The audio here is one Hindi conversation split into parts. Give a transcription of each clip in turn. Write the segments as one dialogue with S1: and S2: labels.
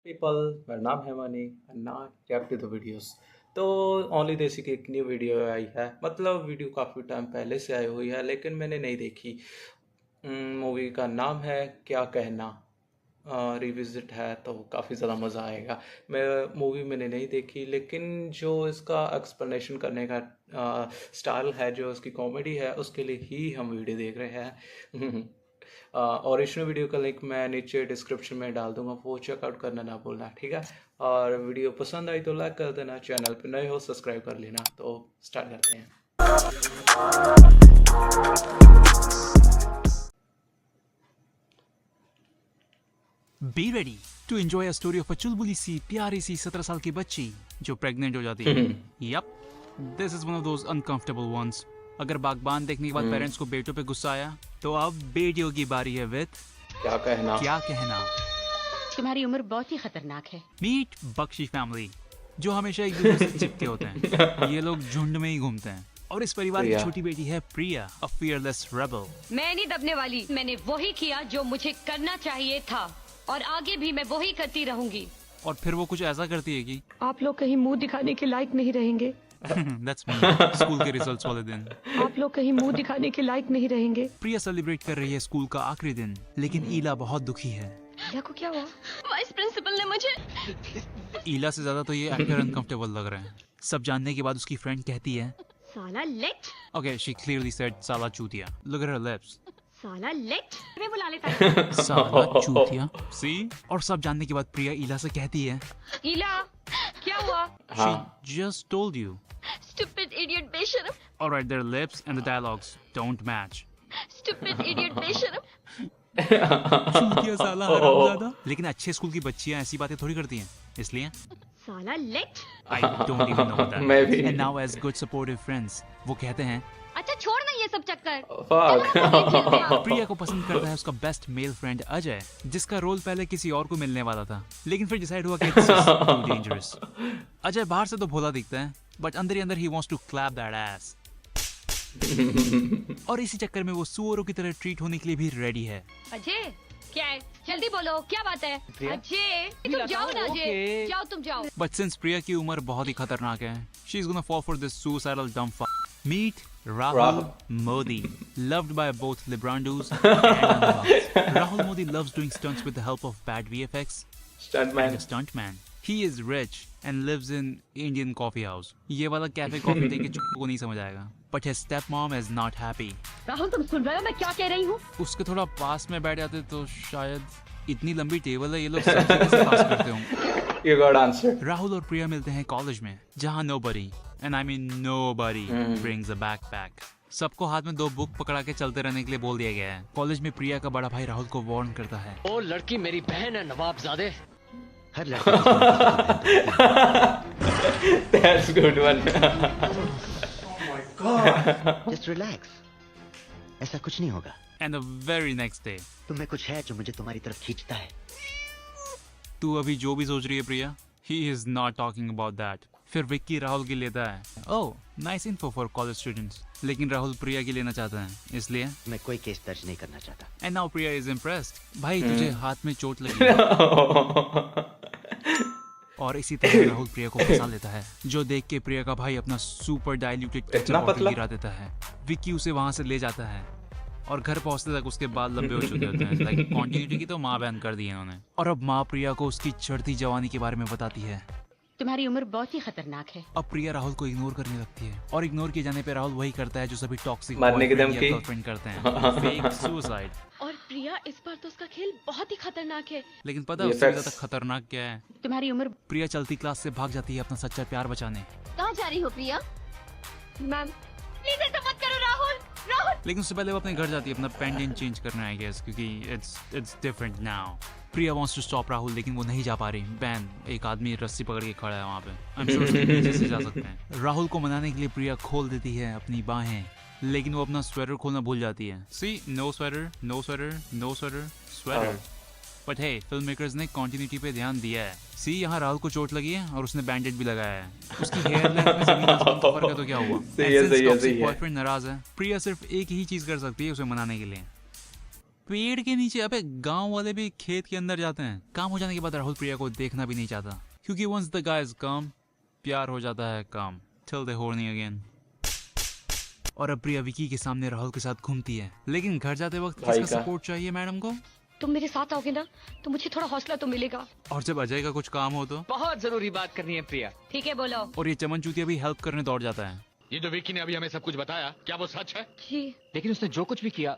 S1: पीपल, मेरा नाम है Mani and now back to the videos. तो ओनली देसी की एक न्यू वीडियो आई है। मतलब वीडियो काफ़ी टाइम पहले से आई हुई है लेकिन मैंने नहीं देखी। मूवी का नाम है क्या कहना। रिविजिट है तो काफ़ी ज़्यादा मज़ा आएगा। मैं मूवी मैंने नहीं देखी लेकिन जो इसका एक्सप्लेनेशन करने का स्टाइल है, जो इसकी कॉमेडी है, उसके लिए ही हम वीडियो देख रहे हैं। ओरिजिनल वीडियो का लिंक मैं नीचे डिस्क्रिप्शन में डाल दूंगा, वो चेकआउट करना ना भूलना, ठीक है। और वीडियो पसंद आई तो लाइक कर देना, चैनल पे नए हो सब्सक्राइब कर लेना। तो स्टार्ट करते हैं।
S2: Be ready to enjoy a story of a चुलबुली सी प्यारी सी 17 साल की बच्ची जो प्रेग्नेंट हो जाती है। Yup, this is one of those uncomfortable ones. अगर बागबान देखने के बाद पेरेंट्स को बेटों पे गुस्सा आया तो अब बेटियों की बारी है विद
S1: क्या कहना।
S3: तुम्हारी उम्र बहुत ही खतरनाक है।
S2: मीट बख्शी फैमिली, जो हमेशा एक दूसरे से चिपके होते हैं। ये लोग झुंड में ही घूमते हैं। और इस परिवार की
S1: प्रिया।
S2: छोटी बेटी है प्रिया, a fearless rebel.
S3: मैं नहीं दबने वाली। मैंने वही किया जो मुझे करना चाहिए था और आगे भी मैं वही करती रहूंगी।
S2: और फिर वो कुछ ऐसा करती है कि
S4: आप लोग कहीं मुंह दिखाने के लायक नहीं रहेंगे।
S2: That's me. स्कूल के रिजल्ट्स वाले दिन
S4: आप लोग कहीं मुंह दिखाने के लायक नहीं रहेंगे।
S2: प्रिया सेलिब्रेट कर रही है स्कूल का आखिरी दिन, लेकिन ईला बहुत दुखी है।
S4: प्रिया को क्या हुआ?
S3: वाइस प्रिंसिपल ने मुझे
S2: ईला से ज्यादा तो ये एक्टर अनकंफर्टेबल लग रहा है। सब जानने के बाद उसकी फ्रेंड कहती है,
S3: साला late,
S2: okay, she clearly said साला चूतिया. Look at her lips.
S3: साला लेट मैं बुला लेता है।
S2: साला चूतिया. See? और सब जानने के बाद प्रिया ईला से कहती है,
S3: इला क्या हुआ?
S2: she just told you.
S3: Stupid idiot बेशरम,
S2: Alright, their lips and the dialogues don't match.
S3: Stupid idiot बेशरम।
S2: चूतिया साला हरामजादा. लेकिन अच्छे स्कूल की बच्चियां ऐसी बातें थोड़ी करती हैं, इसलिए
S3: साला late.
S2: I don't even know that.
S1: मैं भी।
S2: And now as good supportive friends, वो कहते हैं
S3: अच्छा छोड़ ना ये सब चक्कर।
S1: Fuck.
S2: प्रिया को पसंद करता है उसका बेस्ट मेल फ्रेंड अजय, जिसका रोल पहले किसी और को मिलने वाला था, लेकिन फिर डिसाइड हुआ कि it's just too dangerous. Ajay बाहर से तो भोला दिखता है, बट अंदर ही अंदर he wants to clap that ass. और इसी चक्कर में वो सुअरों की तरह ट्रीट होने के लिए भी रेडी है।
S3: अजय क्या है? जल्दी बोलो क्या बात है? अजय तुम जाओ ना अजय,
S2: Okay.
S3: जाओ तुम जाओ।
S2: बट सिंस प्रिया की उम्र बहुत ही खतरनाक है, she is gonna fall for this suicidal dumb fuck. Meet Rahul Modi, loved by both Librandus and unloved. Rahul Modi loves doing stunts with the help of bad VFX.
S1: Stuntman.
S2: A stuntman. He is rich and lives in Indian coffee house. ये वाला कैफे कॉफी देख के चुप्पू को नहीं समझ आएगा. But his stepmom is not happy.
S3: Rahul तुम सुन रहे हो मैं क्या कह रही हूँ?
S2: उसके थोड़ा पास में बैठ जाते तो शायद इतनी लंबी टेबल है, ये लोग सब जगह से पास करते हों.
S1: You got answer.
S2: राहुल और प्रिया मिलते हैं कॉलेज में, जहाँ nobody, and I mean nobody, brings a backpack. सबको हाथ में 2 बुक पकड़ा के चलते रहने के लिए बोल दिया गया है. कॉलेज में प्रिया का बड़ा भाई राहुल को वार्न करता है.
S5: ओ लड़की मेरी बहन है नवाबजादे।
S6: हर लड़की
S1: That's good one.
S6: Just relax, ऐसा कुछ नहीं होगा।
S2: And the very next day,
S6: तुम में कुछ है जो मुझे तुम्हारी तरफ खींचता है।
S2: तू अभी जो भी सोच रही है प्रिया, he is not talking about that. फिर विक्की राहुल की लेता है. Oh, nice info for college students. लेकिन राहुल प्रिया की लेना चाहता है, इसलिए
S6: मैं कोई केस दर्ज नहीं करना चाहता।
S2: And now Priya is impressed. भाई तुझे हाथ में चोट लगी है. और इसी तरह राहुल प्रिया को फंसा लेता है, जो देख के प्रिया का भाई अपना सुपर डाइल्यूटेड
S1: इतना
S2: केचप बॉटल
S1: पतला?
S2: गिरा देता है. विक्की उसे वहां से ले जाता है और घर पहुंचते तक उसके बाल लंबे हो चुके होते हैं. लाइक कॉन्टिन्यूटी की तो माँ बैन कर दी है उन्होंने. और अब माँ प्रिया को उसकी चढ़ती जवानी के बारे में बताती है.
S3: तुम्हारी उम्र बहुत ही खतरनाक है।
S2: अब प्रिया राहुल को इग्नोर करने लगती है, और इग्नोर किए जाने पे राहुल वही करता है जो सभी टॉक्सिक
S1: मारने की
S2: बॉयफ्रेंड या
S1: धमकी।
S2: गर्लफ्रेंड करते हैं, फेक सुसाइड.
S4: और प्रिया इस बार तो उसका खेल बहुत ही खतरनाक है।
S2: लेकिन पता है
S1: ये
S2: उससे भी
S1: facts।
S2: ज्यादा खतरनाक क्या है?
S3: तुम्हारी उम्र
S2: प्रिया चलती क्लास से भाग जाती है अपना सच्चा प्यार बचाने.
S3: कहाँ जा रही हो प्रिया?
S4: मैम
S3: प्लीज ऐसा मत करो राहुल। राहुल
S2: लेकिन उससे पहले वो अपने घर जाती है अपना पेंडेंट चेंज करना है, गेस, क्योंकि it's different now. Priya wants to stop Rahul, लेकिन वो नहीं जा पा रही. बैन, एक आदमी रस्सी पकड़ के खड़ा है वहाँ पे. आई एम श्योर उसके पीछे से जा सकते हैं. राहुल को मनाने के लिए प्रिया खोल देती है अपनी बाहें, लेकिन वो अपना स्वेटर खोलना भूल जाती है. See, no sweater, no sweater, no sweater, sweater. But hey, film makers ने कंटिन्यूटी पे ध्यान दिया है. सी, यहाँ राहुल को चोट लगी है और उसने बैंडेड भी लगाया है. उसकी हेयर लेंथ में जमीन आसमान का फर्क है तो क्या हुआ?
S1: सही है, सही है, सही है.
S2: बॉयफ्रेंड नाराज है, प्रिया सिर्फ एक ही चीज कर सकती है उसे मनाने के लिए. पेड़ के नीचे? अबे गांव वाले भी खेत के अंदर जाते हैं। काम हो जाने के बाद राहुल प्रिया को देखना भी नहीं चाहता, क्योंकि वंस द गाइज कम, प्यार हो जाता है काम, टिल दे हॉर्नी अगेन। और अब प्रिया विकी के सामने राहुल के साथ घूमती है, लेकिन घर जाते वक्त किसका सपोर्ट चाहिए मैडम को?
S3: तुम मेरे साथ आओगे ना तो मुझे थोड़ा हौसला तो मिलेगा।
S2: और जब अजय का कुछ काम हो तो?
S5: बहुत जरूरी बात करनी है प्रिया।
S3: ठीक है बोलो।
S2: और ये चमन चूतिया भी हेल्प करने दौड़ जाता है।
S7: ये जो विक्की ने अभी हमें सब कुछ बताया, क्या वो सच है?
S3: जी।
S5: लेकिन उसने जो कुछ भी किया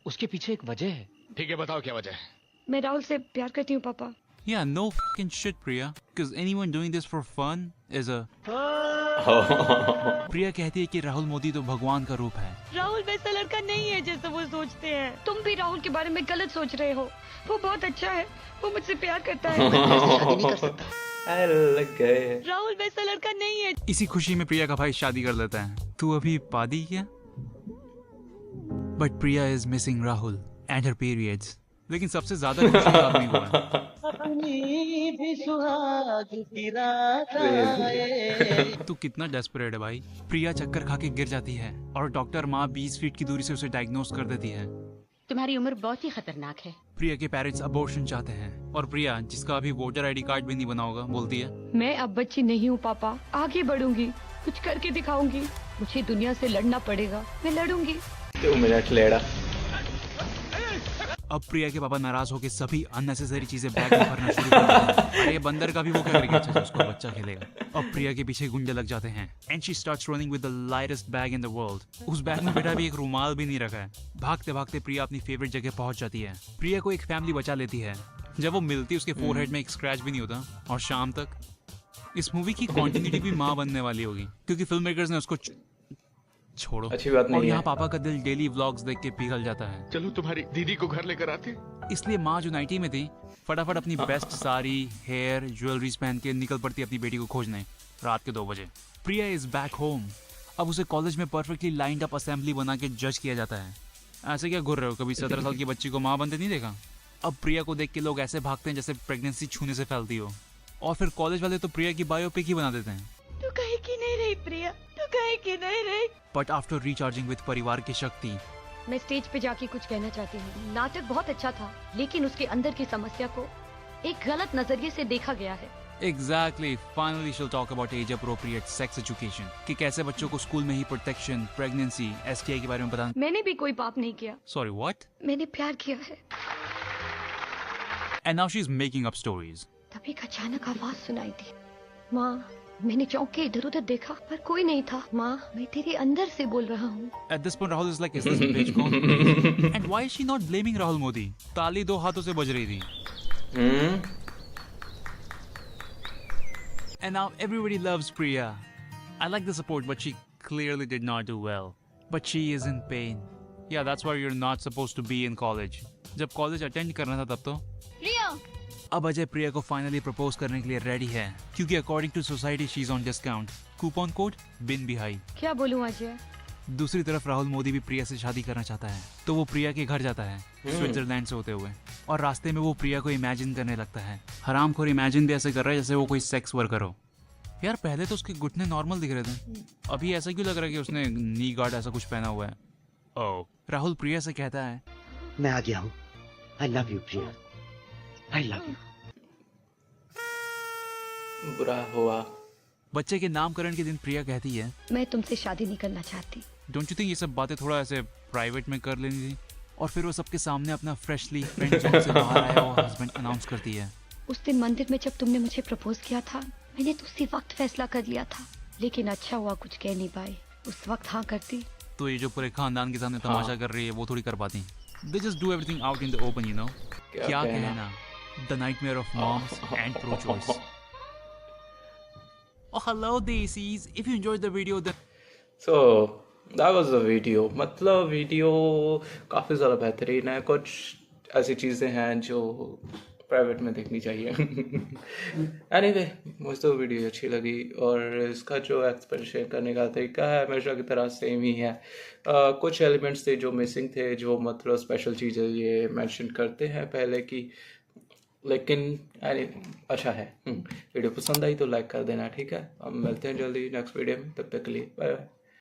S5: उसके पीछे एक वजह है।
S7: ठीक है, बताओ क्या वजह है?
S3: मैं राहुल से प्यार करती हूँ पापा।
S2: Yeah, no fucking shit, Priya. Because anyone doing this for fun is a... प्रिया कहती है कि राहुल मोदी तो भगवान का रूप है।
S3: राहुल वैसा लड़का नहीं है जैसा वो सोचते हैं। तुम भी राहुल के बारे में गलत सोच रहे हो। वो बहुत अच्छा है, वो मुझसे प्यार करता है।
S6: शादी नहीं कर सकता।
S1: लग गए।
S3: राहुल वैसा लड़का नहीं है।
S2: इसी खुशी में प्रिया का भाई शादी कर लेता है। तू अभी पादी क्या? But Priya is missing Rahul and her periods. लेकिन सबसे ज्यादा खुशी आदमी हुआ है। तू कितना डेस्परेट है भाई। प्रिया चक्कर खा के गिर जाती है और डॉक्टर माँ 20 फीट की दूरी से उसे डायग्नोस कर देती है।
S3: तुम्हारी उम्र बहुत ही खतरनाक है।
S2: प्रिया के पेरेंट्स अबॉर्शन चाहते हैं और प्रिया, जिसका अभी वोटर आईडी कार्ड भी नहीं बना होगा, बोलती है
S3: मैं अब बच्ची नहीं हूँ पापा, आगे बढ़ूंगी, कुछ करके दिखाऊंगी। मुझे दुनिया से लड़ना पड़ेगा, मैं लड़ूंगी।
S1: 2 मिनट लेड़ा।
S2: अब प्रिया के पापा नाराज होकर सभी अननेसेसरी चीजें बैग में भरना शुरू कर देते हैं। अरे बंदर का भी वो क्या करेगा? अच्छा, उसको बच्चा खेलेगा। अब प्रिया के पीछे गुंडे लग जाते हैं and she starts running with the lightest bag in the world. उस बैग में बेटा भी एक रुमाल भी नहीं रखा है। भागते भागते प्रिया अपनी फेवरेट जगह पहुंच जाती है। प्रिया को एक फैमिली बचा लेती है। जब वो मिलती है उसके फोरहेड में एक स्क्रैच भी नहीं होता। और शाम तक इस मूवी की कॉन्टिन्यूटी भी माँ बनने वाली होगी, क्योंकि फिल्म मेकर्स ने उसको छोड़ो।
S1: अच्छी बात नहीं
S2: और
S1: है।
S2: यहाँ पापा का दिल डेली व्लॉग्स देख के पिघल जाता है।
S7: चलो तुम्हारी दीदी को घर लेकर आते।
S2: इसलिए माँ जो नाइटी में थी, फटाफट अपनी बेस्ट साड़ी, हेयर, ज्वेलरीज पहन के निकल पड़ती अपनी बेटी को खोजने रात के 2 बजे। प्रिया इज बैक होम। अब उसे कॉलेज में परफेक्टली लाइंड अप असेंबली बना के जज किया जाता है। ऐसे क्या घूर रहे हो? कभी 17 साल की बच्ची को माँ बनते नहीं देखा? अब प्रिया को देख के लोग ऐसे भागते हैं जैसे प्रेगनेंसी छूने से फैलती हो। और फिर कॉलेज वाले तो प्रिया की बायोपिक ही बना देते हैं।
S3: तू कहीं की नहीं रही प्रिया, तू कहीं की नहीं रही।
S2: बट आफ्टर रिचार्जिंग विद परिवार की शक्ति,
S3: मैं स्टेज पे जाके कुछ कहना चाहती हूँ। नाटक बहुत अच्छा था, लेकिन उसके अंदर की समस्या को एक गलत नजरिए से देखा गया है।
S2: Exactly. Finally she'll talk about age appropriate sex education, कि कैसे बच्चों को स्कूल में ही प्रोटेक्शन, प्रेगनेंसी, STI के बारे में बताना।
S3: मैंने भी कोई पाप नहीं किया।
S2: Sorry, what?
S3: मैंने प्यार किया है।
S2: And now she's making up stories.
S3: तभी एक अचानक आवाज सुनाई दी, माँ। मैंने चौंक के इधर उधर देखा पर कोई नहीं था। माँ, मैं तेरे अंदर से बोल रहा हूँ।
S2: At this point Rahul is like, is this bitch gone? And why is she not blaming Rahul Modi? ताली 2 हाथों से बज रही थी। And now everybody loves Priya. I like the support, but she clearly did not do well. But she is in pain. Yeah, that's why you're not supposed to be in college. जब कॉलेज अटेंड करना था तब तो।
S4: प्रिया,
S2: अब अजय प्रिया को फाइनली प्रपोज करने के लिए रेडी है, क्योंकि according to society she is on discount. Coupon code बिन बिहाई।
S3: क्या बोलूँ अजय?
S2: दूसरी तरफ राहुल मोदी भी प्रिया से शादी करना चाहता है, तो वो प्रिया के घर जाता है स्विट्जरलैंड से होते हुए। और रास्ते में वो प्रिया को इमेजिन करने लगता है। हरामखोर इमेजिन भी ऐसे कर रहा है जैसे वो कोई सेक्स वर्कर हो। यार पहले तो उसके घुटने नॉर्मल दिख रहे थे, अभी ऐसा क्यों लग रहा है कि उसने नी गार्ड ऐसा कुछ पहना हुआ है? ओह। राहुल प्रिया से कहता है,
S6: मैं आ गया हूँ। I love you Priya, I love you.
S1: बुरा हुआ।
S2: बच्चे के नामकरण के दिन प्रिया कहती है,
S3: मैं तुमसे शादी नहीं करना चाहती।
S2: डोंट यू थिंक ये सब बातें थोड़ा ऐसे प्राइवेट में कर लेनी थी? और फिर वो सबके सामने अपना फ्रेशली फ्रेंड जोन से बाहर आया हुआ हस्बैंड अनाउंस करती है।
S3: उस दिन मंदिर में जब तुमने मुझे प्रपोज किया था, मैंने तो उसी वक्त फैसला कर लिया था, लेकिन अच्छा हुआ कुछ कह नहीं पाई। उस वक्त हाँ करती
S2: तो ये जो पूरे खानदान के सामने तमाशा कर रही है वो थोड़ी कर पाती। They just do everything out in the open, you know. क्या कहना? The nightmare of moms and pro-choice. Oh, hello Daisies. If you enjoyed the video, then
S1: So that was the video. मतलब वीडियो काफ़ी ज़्यादा बेहतरीन है। कुछ ऐसी चीज़ें हैं जो प्राइवेट में देखनी चाहिए। एनीवे, मुझे तो वीडियो अच्छी लगी और इसका जो एक्सप्रेशन करने का तरीका है हमेशा की तरह सेम ही है। कुछ एलिमेंट्स थे जो मिसिंग थे, जो मतलब स्पेशल चीज़ें ये मेंशन करते हैं पहले की, लेकिन अच्छा है। वीडियो पसंद आई तो लाइक कर देना, ठीक है। हम मिलते हैं जल्दी नेक्स्ट वीडियो में, तब तक के लिए बाय बाय।